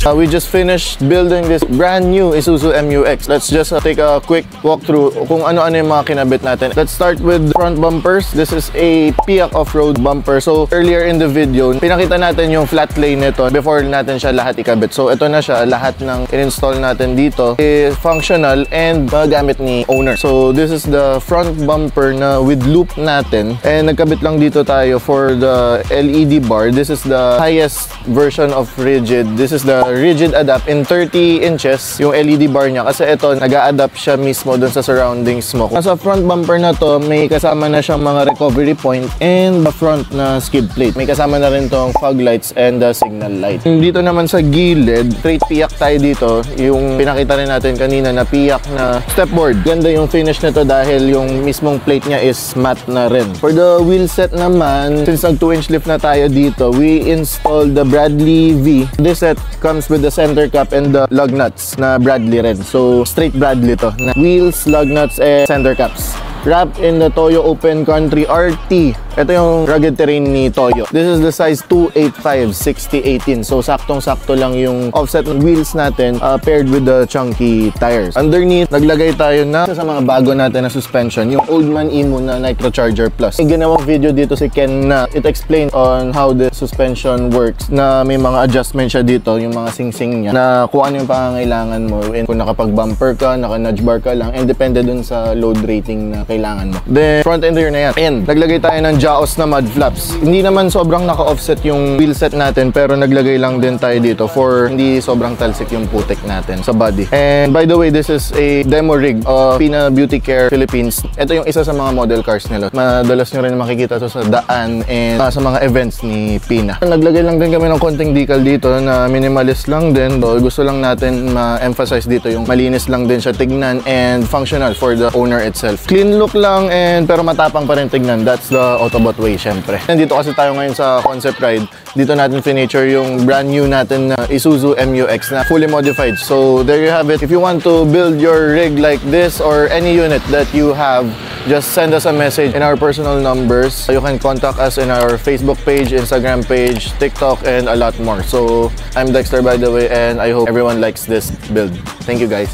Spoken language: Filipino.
We just finished building this brand new Isuzu MU-X. Let's just take a quick walkthrough kung ano-ano yung mga kinabit natin. Let's start with front bumpers. This is a Piak off-road bumper. So earlier in the video, pinakita natin yung flat lane nito before natin siya lahat ikabit. So ito na siya, lahat ng in-install natin dito is functional and magamit ni owner. So this is the front bumper na with loop natin, and nagkabit lang dito tayo for the LED bar. This is the highest version of rigid. This is the rigid adapt in 30 inches yung LED bar niya, kasi ito nag-a-adapt siya mismo dun sa surroundings mo. Sa front bumper na to, may kasama na siyang mga recovery point and the front na skid plate. May kasama na rin tong fog lights and the signal light. Dito naman sa gilid, straight Piak tayo dito. Yung pinakita rin natin kanina na Piak na stepboard. Ganda yung finish nito dahil yung mismong plate niya is matte na rin. For the wheel set naman, since nag 2-inch lift na tayo dito, we installed the Bradley V. This set comes with the center cap and the lug nuts na Bradley rin. So straight Bradley to. Na wheels, lug nuts, and center caps. Wrapped in the Toyo Open Country RT. Ito yung rugged terrain ni Toyo. This is the size 285 60/18. So saktong-sakto lang yung offset ng wheels natin paired with the chunky tires. Underneath, naglagay tayo na sa mga bago natin na suspension, yung Oldman Emu na Nitrocharger Plus. May ginawang video dito si Ken na it explains on how the suspension works, na may mga adjustment siya dito, yung mga sing-sing niya, na kung ano yung pangangailangan mo, and kung nakapag-bumper ka, naka-nudge bar ka lang, and depende dun sa load rating na kailangan mo. Then front and rear na yan. And naglagay tayo ng Jaos na mud flaps. Hindi naman sobrang naka-offset yung wheel set natin, pero naglagay lang din tayo dito for hindi sobrang talsik yung putik natin sa body. And by the way, this is a demo rig of Pina Beauty Care Philippines. Ito yung isa sa mga model cars nila. Madalas nyo rin makikita to sa daan and sa mga events ni Pina. Naglagay lang din kami ng konting decal dito na minimalist lang din. So, gusto lang natin ma-emphasize dito yung malinis lang din siya tignan and functional for the owner itself. Clean look lang pero matapang pa rin tignan. That's the Autobot way, syempre. Nandito kasi tayo ngayon sa concept ride. Dito natin finiture yung brand new natin na Isuzu MU-X na fully modified. So there you have it. If you want to build your rig like this or any unit that you have, just send us a message in our personal numbers. You can contact us in our Facebook page, Instagram page, TikTok, and a lot more. So I'm Dexter, by the way, and I hope everyone likes this build. Thank you, guys.